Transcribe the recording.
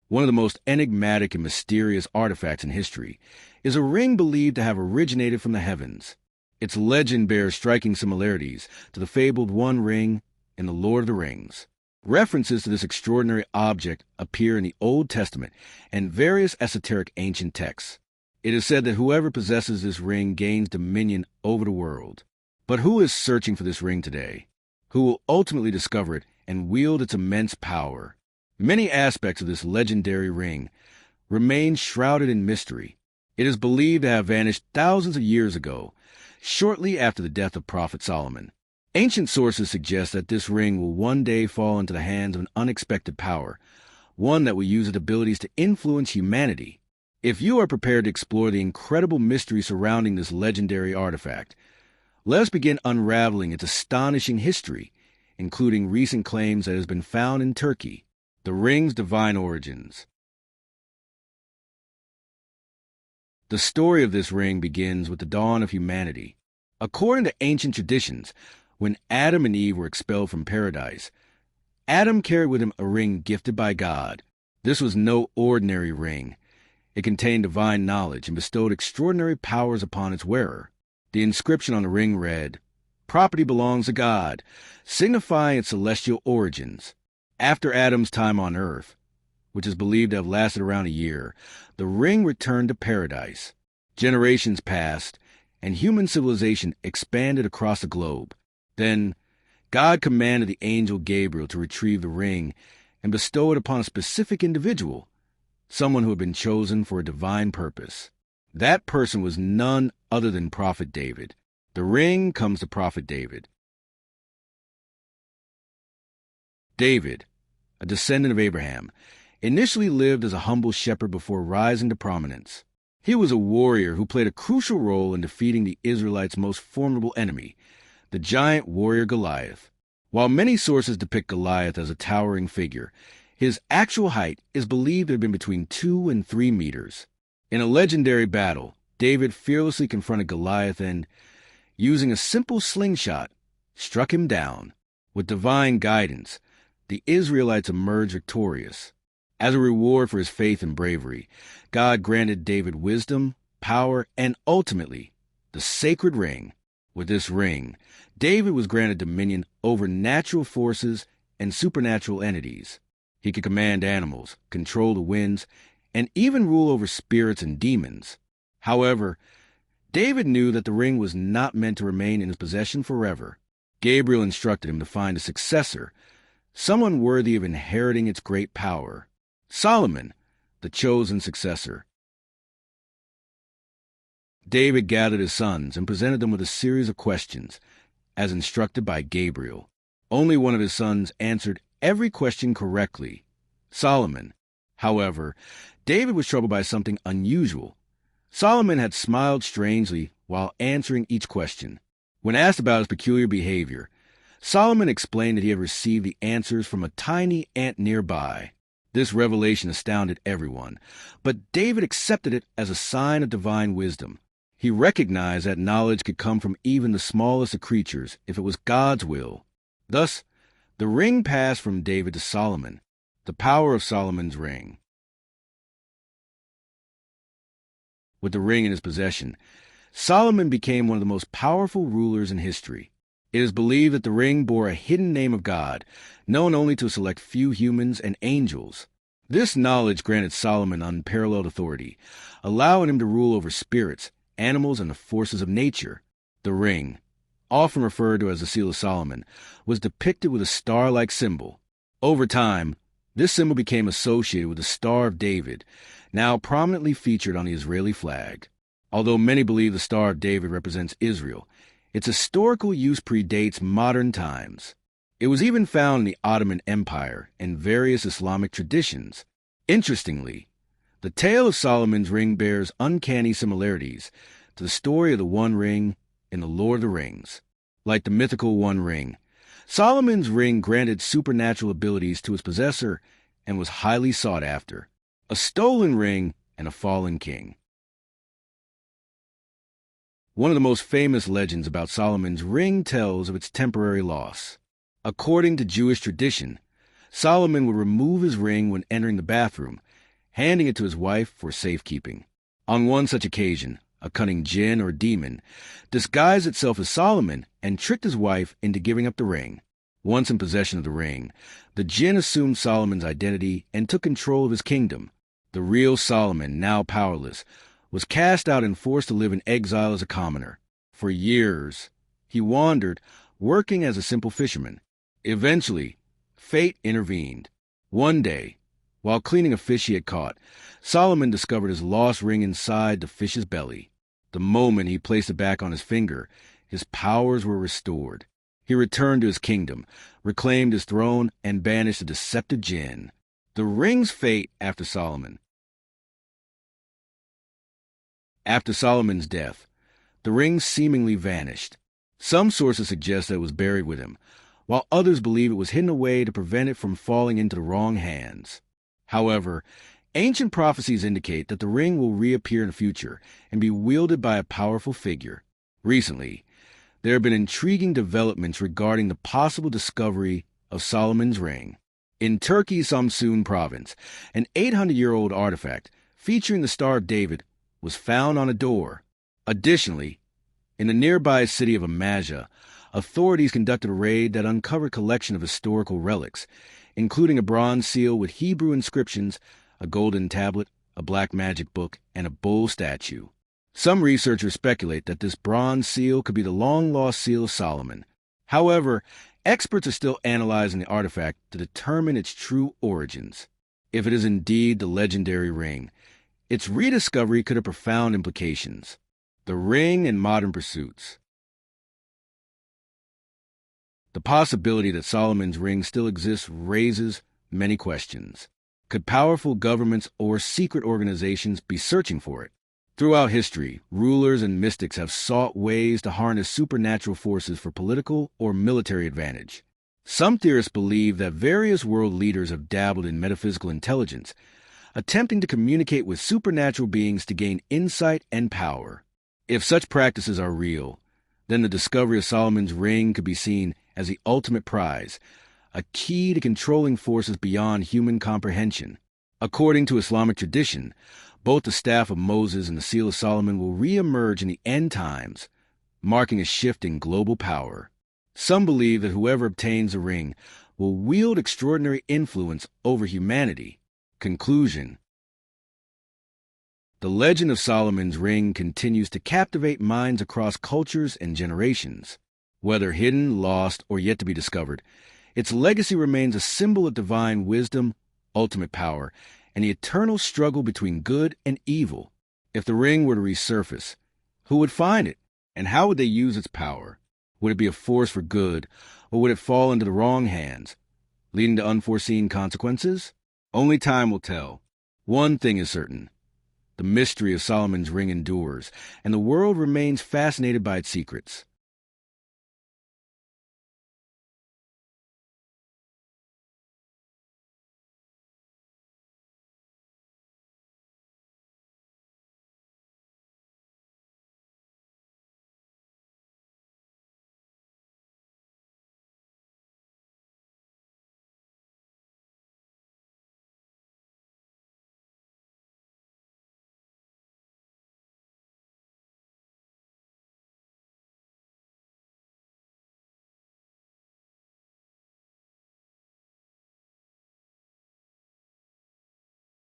One of the most enigmatic and mysterious artifacts in history is a ring believed to have originated from the heavens. Its legend bears striking similarities to the fabled One Ring in The Lord of the Rings. References to this extraordinary object appear in the Old Testament and various esoteric ancient texts. It is said that whoever possesses this ring gains dominion over the world. But who is searching for this ring today? Who will ultimately discover it and wield its immense power? Many aspects of this legendary ring remain shrouded in mystery. It is believed to have vanished thousands of years ago, shortly after the death of Prophet Solomon. Ancient sources suggest that this ring will one day fall into the hands of an unexpected power, one that will use its abilities to influence humanity. If you are prepared to explore the incredible mystery surrounding this legendary artifact, let us begin unraveling its astonishing history, including recent claims that it has been found in Turkey. The ring's divine origins. The story of this ring begins with the dawn of humanity. According to ancient traditions, when Adam and Eve were expelled from paradise, Adam carried with him a ring gifted by God. This was no ordinary ring. It contained divine knowledge and bestowed extraordinary powers upon its wearer. The inscription on the ring read, "Property belongs to God," signifying its celestial origins. After Adam's time on earth, which is believed to have lasted around a year, the ring returned to paradise. Generations passed, and human civilization expanded across the globe. Then, God commanded the angel Gabriel to retrieve the ring and bestow it upon a specific individual, someone who had been chosen for a divine purpose. That person was none other than Prophet David. The ring comes to Prophet David. David, a descendant of Abraham, initially lived as a humble shepherd before rising to prominence. He was a warrior who played a crucial role in defeating the Israelites' most formidable enemy, the giant warrior Goliath. While many sources depict Goliath as a towering figure, his actual height is believed to have been between 2 and 3 meters. In a legendary battle, David fearlessly confronted Goliath and, using a simple slingshot, struck him down. With divine guidance, the Israelites emerged victorious. As a reward for his faith and bravery, God granted David wisdom, power, and ultimately, the sacred ring. With this ring, David was granted dominion over natural forces and supernatural entities. He could command animals, control the winds, and even rule over spirits and demons. However, David knew that the ring was not meant to remain in his possession forever. Gabriel instructed him to find a successor, someone worthy of inheriting its great power. Solomon, the chosen successor. David gathered his sons and presented them with a series of questions, as instructed by Gabriel. Only one of his sons answered every question correctly, Solomon. However, David was troubled by something unusual. Solomon had smiled strangely while answering each question. When asked about his peculiar behavior, Solomon explained that he had received the answers from a tiny ant nearby. This revelation astounded everyone, but David accepted it as a sign of divine wisdom. He recognized that knowledge could come from even the smallest of creatures if it was God's will. Thus, the ring passed from David to Solomon, the power of Solomon's ring. With the ring in his possession, Solomon became one of the most powerful rulers in history. It is believed that the ring bore a hidden name of God, known only to a select few humans and angels. This knowledge granted Solomon unparalleled authority, allowing him to rule over spirits, animals, and the forces of nature. The ring, often referred to as the Seal of Solomon, was depicted with a star-like symbol. Over time, this symbol became associated with the Star of David, now prominently featured on the Israeli flag. Although many believe the Star of David represents Israel, its historical use predates modern times. It was even found in the Ottoman Empire and various Islamic traditions. Interestingly, the tale of Solomon's ring bears uncanny similarities to the story of the One Ring in The Lord of the Rings. Like the mythical One Ring, Solomon's ring granted supernatural abilities to its possessor and was highly sought after. A stolen ring and a fallen king. One of the most famous legends about Solomon's ring tells of its temporary loss. According to Jewish tradition, Solomon would remove his ring when entering the bathroom handing it to his wife for safekeeping. On one such occasion, a cunning jinn or demon disguised itself as Solomon and tricked his wife into giving up the ring. Once in possession of the ring, the jinn assumed Solomon's identity and took control of his kingdom. The real Solomon, now powerless, was cast out and forced to live in exile as a commoner. For years, he wandered, working as a simple fisherman. Eventually, fate intervened. One day, while cleaning a fish he had caught, Solomon discovered his lost ring inside the fish's belly. The moment he placed it back on his finger, his powers were restored. He returned to his kingdom, reclaimed his throne, and banished the deceptive jinn. The ring's fate after Solomon. After Solomon's death, the ring seemingly vanished. Some sources suggest that it was buried with him, while others believe it was hidden away to prevent it from falling into the wrong hands. However, ancient prophecies indicate that the ring will reappear in the future and be wielded by a powerful figure. Recently, there have been intriguing developments regarding the possible discovery of Solomon's ring. In Turkey's Samsun province, an 800-year-old artifact featuring the Star of David was found on a door. Additionally, in the nearby city of Amaja, authorities conducted a raid that uncovered a collection of historical relics, including a bronze seal with Hebrew inscriptions, a golden tablet, a black magic book, and a bull statue. Some researchers speculate that this bronze seal could be the long-lost seal of Solomon. However, experts are still analyzing the artifact to determine its true origins. If it is indeed the legendary ring, its rediscovery could have profound implications. The ring and modern pursuits. The possibility that Solomon's ring still exists raises many questions. Could powerful governments or secret organizations be searching for it? Throughout history, rulers and mystics have sought ways to harness supernatural forces for political or military advantage. Some theorists believe that various world leaders have dabbled in metaphysical intelligence, attempting to communicate with supernatural beings to gain insight and power. If such practices are real, then the discovery of Solomon's ring could be seen as the ultimate prize, a key to controlling forces beyond human comprehension. According to Islamic tradition, both the staff of Moses and the seal of Solomon will re-emerge in the end times, marking a shift in global power. Some believe that whoever obtains the ring will wield extraordinary influence over humanity. Conclusion. The legend of Solomon's ring continues to captivate minds across cultures and generations. Whether hidden, lost, or yet to be discovered, its legacy remains a symbol of divine wisdom, ultimate power, and the eternal struggle between good and evil. If the ring were to resurface, who would find it, and how would they use its power? Would it be a force for good, or would it fall into the wrong hands, leading to unforeseen consequences? Only time will tell. One thing is certain. The mystery of Solomon's ring endures, and the world remains fascinated by its secrets.